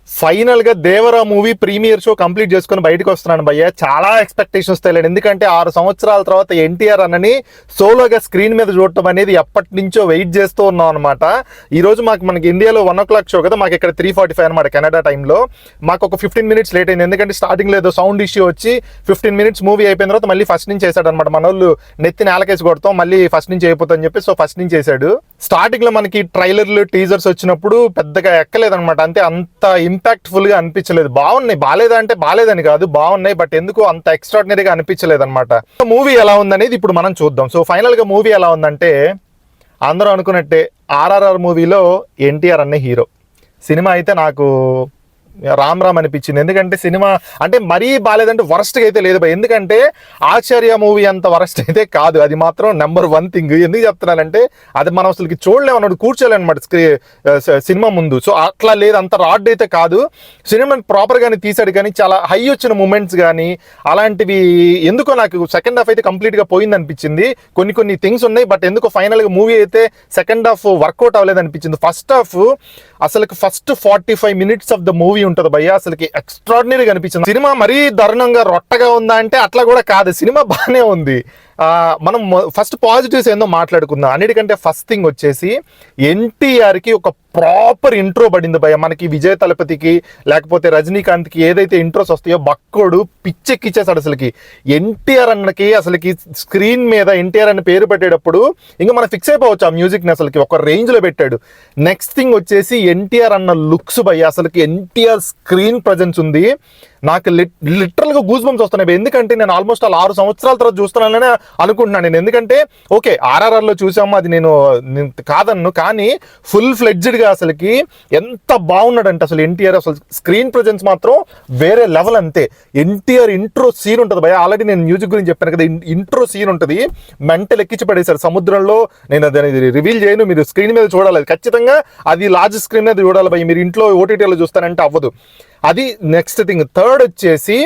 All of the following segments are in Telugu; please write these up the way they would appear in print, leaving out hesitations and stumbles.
ఫైనల్ గా Devara movie premiere show complete చేసుకుని బయటకు వస్తున్నాను భయ్య. చాలా ఎక్స్పెక్టేషన్స్ తెలియదు, ఎందుకంటే 6 సంవత్సరాల తర్వాత ఎన్టీఆర్ అన్నని సోలోగా స్క్రీన్ మీద చూడటం అనేది ఎప్పటి నుంచో వెయిట్ చేస్తూ ఉన్నాం అనమాట. ఈ రోజు మనకి ఇండియాలో 1 o'clock షో కదా, మాకు ఇక్కడ 3:45 అనమాట కెనడా టైంలో. మాకు ఒక 15 minutes లేట్ అయింది, ఎందుకంటే స్టార్టింగ్ లో ఏదో సౌండ్ ఇష్యూ వచ్చి 15 minutes మూవీ అయిపోయిన తర్వాత మళ్ళీ ఫస్ట్ నుంచి చేశాడు అనమాట. మన వాళ్ళు నెత్తి నేలకేసి కొడతాం, మళ్ళీ ఫస్ట్ నుంచి అయిపోతుందని చెప్పి సో ఫస్ట్ నుంచి చేశాడు. స్టార్టింగ్ లో మనకి ట్రైలర్లు టీజర్స్ వచ్చినప్పుడు పెద్దగా ఎక్కలేదన్నమాట, అంత ఇంపాక్ట్ఫుల్ గా అనిపించలేదు. బాగున్నాయి, బాలేదా అంటే బాలేదని కాదు, బాగున్నాయి, బట్ ఎందుకు అంత ఎక్స్ట్రాడినరీగా అనిపించలేదు అనమాట. మూవీ ఎలా ఉందనేది ఇప్పుడు మనం చూద్దాం. సో ఫైనల్ గా మూవీ ఎలా ఉందంటే అందరూ అనుకున్నట్టే RRR మూవీలో ఎన్టీఆర్ అనే హీరో. సినిమా అయితే నాకు రామ్ అనిపించింది, ఎందుకంటే సినిమా అంటే మరీ బాలేదంటే వరస్ట్గా అయితే లేదు భయ్. ఎందుకంటే ఆచార్య మూవీ అంత వరస్ట్ అయితే కాదు, అది మాత్రం నెంబర్ 1 థింగ్. ఎందుకు చెప్తున్నానంటే అది మనం అసలుకి చూడలేము అన్నట్టు, కూర్చోలేమన్నమాట సినిమా ముందు. సో అట్లా లేదు, అంత రాడ్ అయితే కాదు. సినిమా ప్రాపర్గానే తీసాడు, కానీ చాలా హై వచ్చిన మూమెంట్స్ కానీ అలాంటివి ఎందుకో నాకు సెకండ్ హాఫ్ అయితే కంప్లీట్గా పోయింది అనిపించింది. కొన్ని థింగ్స్ ఉన్నాయి, బట్ ఎందుకో ఫైనల్గా మూవీ అయితే సెకండ్ హాఫ్ వర్కౌట్ అవ్వలేదు అనిపించింది. ఫస్ట్ హాఫ్ అసలుకి first 45 minutes of the movie ఉంటుంది భయ్య, అసలుకి ఎక్స్ట్రాడినరీగా అనిపించింది. సినిమా మరీ దారుణంగా రొట్టగా ఉందా అంటే అట్లా కూడా కాదు, సినిమా బాగానే ఉంది. మనం ఫస్ట్ పాజిటివ్స్ ఏందో మాట్లాడుకుందాం. అన్నిటికంటే ఫస్ట్ థింగ్ వచ్చేసి ఎన్టీఆర్కి ఒక ప్రాపర్ ఇంట్రో పడింది భయ్య. మనకి విజయ్ తలపతికి లేకపోతే రజనీకాంత్కి ఏదైతే ఇంట్రోస్ వస్తాయో బక్కోడు పిచ్చెక్కిచ్చేసాడు అసలుకి. ఎన్టీఆర్ అన్నకి అసలుకి స్క్రీన్ మీద ఎన్టీఆర్ అని పేరు పెట్టేటప్పుడు ఇంకా మనం ఫిక్స్ అయిపోవచ్చు ఆ మ్యూజిక్ని, అసలుకి ఒక రేంజ్లో పెట్టాడు. నెక్స్ట్ థింగ్ వచ్చేసి ఎన్టీఆర్ అన్న లుక్స్ భయ్య, అసలుకి ఎన్టీఆర్ స్క్రీన్ ప్రజెన్స్ ఉంది. నాకు లిటరల్గా గూస్ బంప్స్ వస్తున్నాయి, ఎందుకంటే నేను ఆల్మోస్ట్ 6 సంవత్సరాల తర్వాత చూస్తున్నానని అనుకుంటున్నాను నేను. ఎందుకంటే ఓకే RRRలో చూసాము, అది నేను కాదన్ను, కానీ ఫుల్ ఫ్లెడ్జ్డ్గా అసలుకి ఎంత బాగున్నాడంటే అసలు ఎన్టీఆర్, అసలు స్క్రీన్ ప్రజెన్స్ మాత్రం వేరే లెవెల్. అంతే ఎన్టీఆర్ ఇంట్రో సీన్ ఉంటుంది భయ, ఆల్రెడీ నేను మ్యూజిక్ గురించి చెప్పాను కదా, ఇంట్రో సీన్ ఉంటుంది, మెంటల్ ఎక్కించి పడేశారు సముద్రంలో. నేను అది రివీల్ చేయను, మీరు స్క్రీన్ మీద చూడాలి ఖచ్చితంగా, అది లార్జ్ స్క్రీన్ మీద చూడాలి భయ. మీరు ఇంట్లో OTTలో చూస్తానంటే అవ్వదు అది. నెక్స్ట్ థింగ్ థర్డ్ వచ్చేసి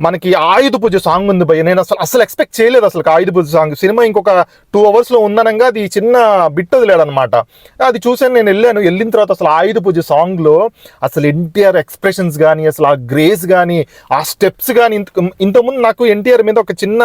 మనకి ఆయుధ పూజ సాంగ్ ఉంది భయ్య. నేను అసలు ఎక్స్పెక్ట్ చేయలేదు అసలు ఆయుధ పూజ సాంగ్. సినిమా ఇంకొక 2 hours ఉందనంగా అది చిన్న బిట్ వదిలేడనమాట. అది చూసాను, నేను వెళ్ళిన తర్వాత అసలు ఆయుధ పూజ సాంగ్లో అసలు ఎన్టీఆర్ ఎక్స్ప్రెషన్స్ కానీ, అసలు ఆ గ్రేస్ కానీ, ఆ స్టెప్స్ కానీ, ఇంతకుముందు నాకు ఎన్టీఆర్ మీద ఒక చిన్న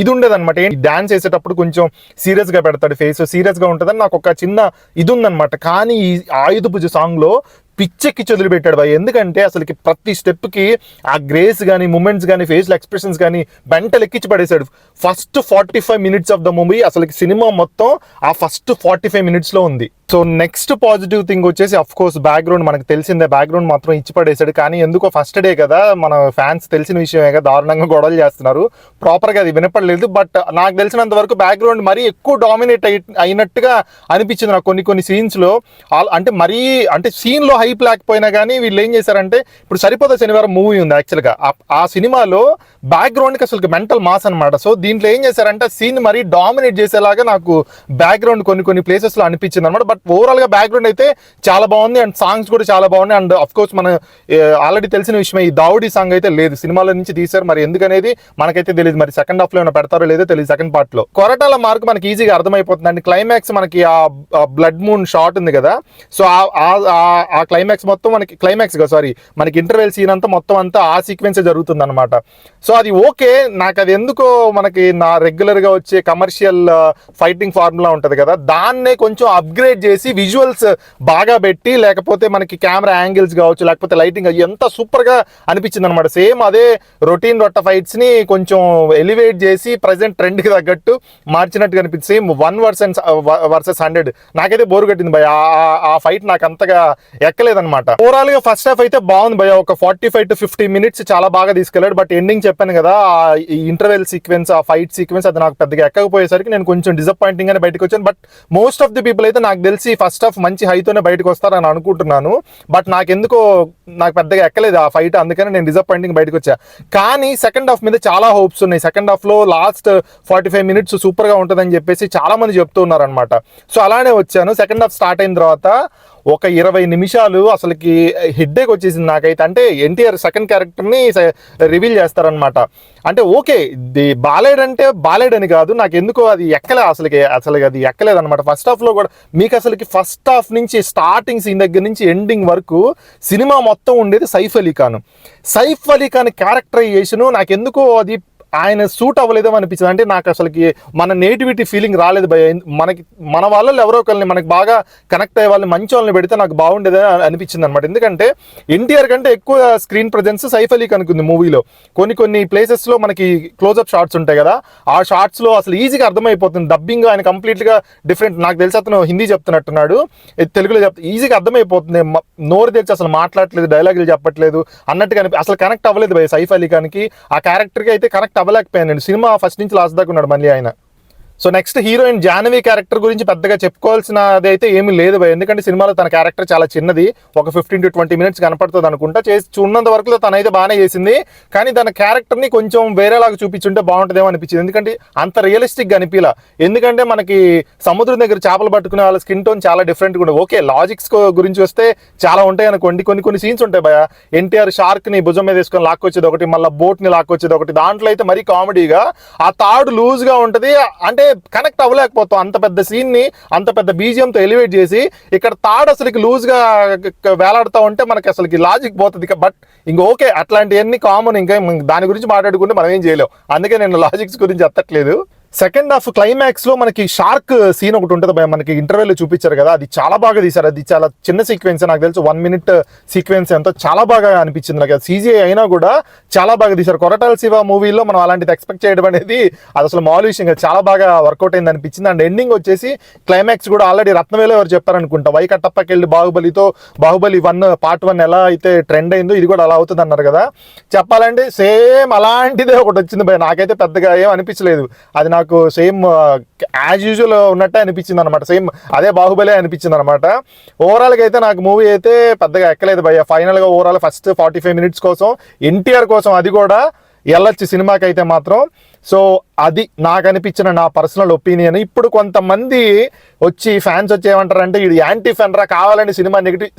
ఇది ఉండేదన్నమాట, ఏంటి డాన్స్ వేసేటప్పుడు కొంచెం సీరియస్గా పెడతాడు, ఫేస్ సీరియస్గా ఉంటుందని నాకు ఒక చిన్న ఇది ఉందన్నమాట. కానీ ఈ ఆయుధ పూజ సాంగ్లో పిచ్చెక్కి వదిలిపెట్టాడు భయ్. ఎందుకంటే అసలుకి ప్రతి స్టెప్కి ఆ గ్రేస్ కానీ, మూమెంట్స్ కానీ, ఫేస్లో ఎక్స్ప్రెషన్స్ కానీ మెంటల్ ఎక్కించి పడేశాడు. First 45 minutes of the movie అసలుకి సినిమా మొత్తం ఆ ఫస్ట్ 45 minutesలో ఉంది. సో నెక్స్ట్ పాజిటివ్ థింగ్ వచ్చేసి అఫ్ కోర్స్ బ్యాక్గ్రౌండ్, మనకు తెలిసిందే బ్యాక్గ్రౌండ్ మాత్రం ఇచ్చి పడేశాడు. కానీ ఎందుకో ఫస్ట్ డే కదా, మన ఫ్యాన్స్ తెలిసిన విషయమే కదా, దారుణంగా గొడవలు చేస్తున్నారు, ప్రాపర్గా అది వినపడలేదు. బట్ నాకు తెలిసినంత వరకు బ్యాక్గ్రౌండ్ మరీ ఎక్కువ డామినేట్ అయినట్టుగా అనిపించింది నాకు కొన్ని సీన్స్లో. అంటే మరీ అంటే సీన్లో హైప్ లేకపోయినా కానీ వీళ్ళు ఏం చేశారంటే, ఇప్పుడు సరిపోదా శనివారం మూవీ ఉంది యాక్చువల్గా, ఆ సినిమాలో బ్యాక్గ్రౌండ్కి అసలు మెంటల్ మాస్ అనమాట. సో దీంట్లో ఏం చేశారంటే సీన్ మరీ డామినేట్ చేసేలాగా నాకు బ్యాక్గ్రౌండ్ కొన్ని ప్లేసెస్లో అనిపించింది అనమాట. బట్ ఓవరాల్ గా బ్యాక్గ్రౌండ్ అయితే చాలా బాగుంది, అండ్ సాంగ్స్ కూడా చాలా బాగున్నాయి. అండ్ అఫ్ కోర్స్ మన ఆల్రెడీ తెలిసిన విషయమే, ఈ దావుడి సాంగ్ అయితే లేదు, సినిమాలో నుంచి తీశారు, మరి ఎందుకనేది మనకైతే తెలియదు. మరి సెకండ్ హాఫ్ లో ఏమైనా పెడతారో లేదో తెలియదు. సెకండ్ పార్ట్ లో కొరటాల మార్క్ మనకి ఈజీగా అర్థమైపోతుంది అండి. క్లైమాక్స్ మనకి ఆ బ్లడ్ మూన్ షాట్ ఉంది కదా, సో ఆ క్లైమాక్స్ మొత్తం మనకి మనకి ఇంటర్వెల్ సీన్ అంతా మొత్తం అంతా ఆ సీక్వెన్సే జరుగుతుంది అనమాట. సో అది ఓకే, నాకు అది ఎందుకో మనకి నా రెగ్యులర్ గా వచ్చే కమర్షియల్ ఫైటింగ్ ఫార్ములా ఉంటది కదా, దాన్నే కొంచెం అప్గ్రేడ్ చేసి విజువల్స్ బాగా పెట్టి, లేకపోతే మనకి కెమెరా యాంగిల్స్ కావచ్చు, లేకపోతే లైటింగ్ ఎంత సూపర్ గా అనిపించింది అనమాట. సేమ్ అదే రొటీన్ రొట్ట ఫైట్స్ ని కొంచెం ఎలివేట్ చేసి ప్రజెంట్ ట్రెండ్ కి తగ్గట్టు మార్చినట్టుగా అనిపించింది. సేమ్ 1 versus 100 నాకైతే బోర్ కట్టింది భయ, ఆ ఫైట్ నాకు అంతగా ఎక్కలేదన్నమాట. ఓవరాల్ గా ఫస్ట్ హాఫ్ అయితే బాగుంది భయ, ఒక 45 to 50 minutes చాలా బాగా తీసుకెళ్లాడు. బట్ ఎండింగ్ చెప్పాను కదా, ఈ ఇంటర్వెల్ సీక్వెన్స్, ఆ ఫైట్ సీక్వెన్స్ అది నాకు పెద్దగా ఎక్కకపోయేసరికి నేను కొంచెం డిసప్పాయింటింగ్ గానే బయటకు వచ్చాను. But most of the people అయితే నాకు తెలిసి ఫస్ట్ హాఫ్ మంచి హైతోనే బయటకు వస్తారని అనుకుంటున్నాను. బట్ నాకు పెద్దగా ఎక్కలేదు ఆ ఫైట్, అందుకని నేను డిసప్పాయింటింగ్ బయటకు వచ్చా. కానీ సెకండ్ హాఫ్ మీద చాలా హోప్స్ ఉన్నాయి. సెకండ్ హాఫ్ లో లాస్ట్ 45 minutes సూపర్ గా ఉంటుందని చెప్పేసి చాలా మంది చెప్తూ ఉన్నారనమాట. సో అలానే వచ్చాను. సెకండ్ హాఫ్ స్టార్ట్ అయిన తర్వాత ఒక 20 నిమిషాలు అసలుకి హెడ్ఏక్ వచ్చేసింది నాకైతే. అంటే ఎన్టీఆర్ సెకండ్ క్యారెక్టర్ని రివీల్ చేస్తారనమాట. అంటే ఓకే, బాలేడంటే బాలేడని కాదు, నాకు ఎందుకో అది ఎక్కలే అసలు అది ఎక్కలేదు అనమాట. ఫస్ట్ హాఫ్లో కూడా మీకు అసలుకి ఫస్ట్ హాఫ్ నుంచి స్టార్టింగ్ సీన్ దగ్గర నుంచి ఎండింగ్ వరకు సినిమా మొత్తం ఉండేది సైఫ్ అలీ ఖాన్. సైఫ్ అలీ ఖాన్ క్యారెక్టరైజేషన్ నాకు ఎందుకో అది ఆయన సూట్ అవ్వలేదేమో అనిపించింది. అంటే నాకు అసలుకి మన నేటివిటీ ఫీలింగ్ రాలేదు భయ. మన వాళ్ళలో ఎవరో ఒకరిని మనకి బాగా కనెక్ట్ అయ్యే వాళ్ళని మంచి వాళ్ళని పెడితే నాకు బాగుండేది అనిపించింది అనమాట. ఎందుకంటే ఎన్టీఆర్ కంటే ఎక్కువ స్క్రీన్ ప్రజెన్స్ సైఫ్ అలీ ఖాన్ ఉంది మూవీలో. కొన్ని ప్లేసెస్లో మనకి క్లోజ్అప్ షాట్స్ ఉంటాయి కదా, ఆ షార్ట్స్లో అసలు ఈజీగా అర్థమైపోతుంది. డబ్బింగ్ ఆయన కంప్లీట్గా డిఫరెంట్. నాకు తెలిసి అతను హిందీ చెప్తున్నట్టున్నాడు, తెలుగులో ఈజీగా అర్థమైపోతుంది. నోరు తెచ్చి అసలు మాట్లాడట్లేదు, డైలాగులు చెప్పట్లేదు అన్నట్టుగా అసలు కనెక్ట్ అవ్వలేదు భయ సైఫ్ అలీ ఖాన్కి. ఆ క్యారెక్టర్కి అయితే కనెక్ట్ అవ్వలేకపోయాను. సినిమా ఫస్ట్ నుంచి లాస్ట్ దాకా ఉన్నాడు మళ్ళీ ఆయన. So next heroine Jahnavi character గురించి పెద్దగా చెప్పుకోవాల్సినది అయితే ఏమీ లేదు భయ. ఎందుకంటే సినిమాలో తన క్యారెక్టర్ చాలా చిన్నది, ఒక 15 to 20 minutes కనపడుతుంది అనుకుంటా. చూన్నంత వరకు తనైతే బాగానే చేసింది, కానీ తన క్యారెక్టర్ని కొంచెం వేరేలాగా చూపించుంటే బాగుంటుందేమో అనిపించింది. ఎందుకంటే అంత రియలిస్టిక్గా అనిపించలా. ఎందుకంటే మనకి సముద్రం దగ్గర చేపలు పట్టుకునే వాళ్ళ స్కిన్ టోన్ చాలా డిఫరెంట్గా ఉండదు. ఓకే, లాజిక్స్ గురించి వస్తే చాలా ఉంటాయి అనుకోండి. కొన్ని సీన్స్ ఉంటాయి భయ. ఎన్టీఆర్ షార్క్ని భుజం మీద వేసుకొని లాక్కొచ్చేది ఒకటి, మళ్ళీ బోట్ని లాక్కొచ్చేది ఒకటి. దాంట్లో అయితే మరీ కామెడీగా ఆ తాడు లూజ్గా ఉంటుంది. అంటే కనెక్ట్ అవ్వలేకపోతాం. అంత పెద్ద సీన్ ని అంత పెద్ద బీజియంతో ఎలివేట్ చేసి ఇక్కడ తాడు అసలుకి లూజ్ గా వేలాడుతూ ఉంటే మనకి అసలుకి లాజిక్ పోతుంది. బట్ ఇంక ఓకే, అట్లాంటివన్నీ కామన్. ఇంకా దాని గురించి మాట్లాడుకుంటే మనం ఏం చేయలేం. అందుకే నేను లాజిక్స్ గురించి ఎత్తట్లేదు. సెకండ్ హాఫ్ క్లైమాక్స్ లో మనకి షార్క్ సీన్ ఒకటి ఉంటుంది భయ. మనకి ఇంటర్వెల్ చూపించారు కదా, అది చాలా బాగా తీశారు. అది చాలా చిన్న సీక్వెన్స్, నాకు తెలుసు 1 minute సీక్వెన్స్ ఎంతో చాలా బాగా అనిపించింది నాకు. CGI అయినా కూడా చాలా బాగా తీశారు. కొరటాల శివ మూవీలో మనం అలాంటిది ఎక్స్పెక్ట్ చేయడం అనేది అది అసలు మామూలు విషయం కాదు. చాలా బాగా వర్కౌట్ అయింది అనిపించింది. అండ్ ఎండింగ్ వచ్చేసి క్లైమాక్స్ కూడా ఆల్రెడీ రత్నవేలు ఎవరు చెప్పారనుకుంటా, వైకట్టప్పకి వెళ్ళి బాహుబలి 1 Part 1 ఎలా అయితే ట్రెండ్ అయిందో ఇది కూడా అలా అవుతుంది అన్నారు కదా. చెప్పాలంటే సేమ్ అలాంటిదే ఒకటి వచ్చింది భయ. నాకైతే పెద్దగా ఏం అనిపించలేదు. అది నాకు సేమ్ యాజ్ యూజువల్ ఉన్నట్టే అనిపించింది అనమాట. సేమ్ అదే బాహుబలి అనిపించింది అనమాట. ఓవరాల్గా అయితే నాకు మూవీ అయితే పెద్దగా ఎక్కలేదు భయ్య. ఫైనల్గా ఓవరాల్ ఫస్ట్ 45 minutes కోసం ఎన్టీఆర్ కోసం అది కూడా వెళ్ళొచ్చు సినిమాకి అయితే మాత్రం. సో అది నాకు అనిపించిన నా పర్సనల్ ఒపీనియన్. ఇప్పుడు కొంతమంది ఫ్యాన్స్ వచ్చి ఏమంటారంటే ఇది యాంటీ ఫెన్ రా, కావాలని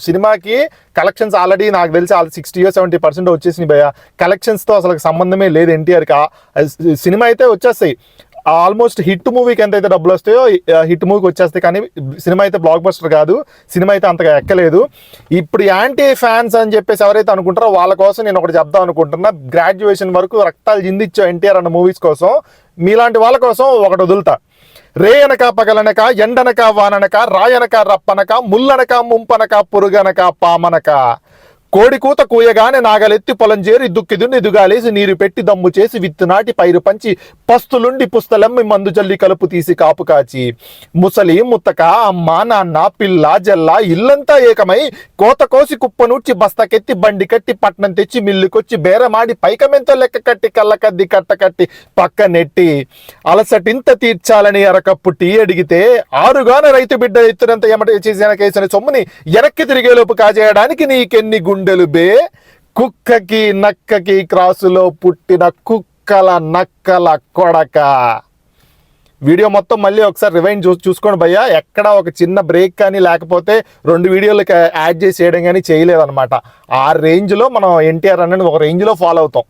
సినిమాకి కలెక్షన్స్ ఆల్రెడీ నాకు తెలిసి 60-70% వచ్చేసినాయి భయ్య. కలెక్షన్స్తో అసలు సంబంధమే లేదు ఎన్టీఆర్కి. సినిమా అయితే వచ్చేస్తాయి ఆల్మోస్ట్. హిట్ మూవీకి ఎంత అయితే డబ్బులు వస్తాయో హిట్ మూవీకి వచ్చేస్తాయి, కానీ సినిమా అయితే బ్లాక్ బస్టర్ కాదు. సినిమా అయితే అంతగా ఎక్కలేదు. ఇప్పుడు యాంటీ ఫ్యాన్స్ అని చెప్పేసి ఎవరైతే అనుకుంటారో వాళ్ళ కోసం నేను ఒకటి చెప్దాం అనుకుంటున్నా. గ్రాడ్యుయేషన్ వరకు రక్తాలు జిందిచ్చో ఎన్టీఆర్ అన్న మూవీస్ కోసం, మీలాంటి వాళ్ళ కోసం ఒకటి వదులుతా. రేయనక పగలనక, ఎండనక వాననక, రాయనక రప్పనక, ముల్లనక ముంపనక, పురుగనక పామనక, కోడి కూత కూయగానే నాగలెత్తి పొలం చేరి దుక్కిదున్ని దుగాలేసి నీరు పెట్టి దమ్ము చేసి విత్తు నాటి పైరు పంచి పస్తులుండి పుస్తలమ్మి మందు జల్లి కలుపు తీసి కాపు కాచి ముసలి ముత్తక అమ్మ నాన్న పిల్ల జల్ల ఇల్లంతా ఏకమై కోత కోసి కుప్పనూడ్చి బస్తకెత్తి బండి కట్టి పట్నం తెచ్చి మిల్లుకొచ్చి బేరమాడి పైకమెంతో లెక్క కట్టి కళ్ళకద్ది కట్ట కట్టి పక్క నెట్టి అలసటింత తీర్చాలని అరకప్పు టీ అడిగితే ఆరుగాన రైతు బిడ్డ ఎత్తునంత ఎమట చేసిన కేసిన సొమ్ముని వెనక్కి తిరిగేలోపు కాజేయడానికి నీకెన్ని గుండెలు బే, కుక్కకి నక్కకి క్రాసులో పుట్టిన కుక్కల నక్కల కొడక. వీడియో మొత్తం మళ్ళీ ఒకసారి రివైండ్ చూసుకోండి భయ్య. ఎక్కడ ఒక చిన్న బ్రేక్ కానీ లేకపోతే 2 వీడియోలకి యాడ్ చేసి చేయడం కానీ చేయలేదన్నమాట. ఆ రేంజ్లో మనం ఎన్టీఆర్ అనేది ఒక రేంజ్లో ఫాలో అవుతాం.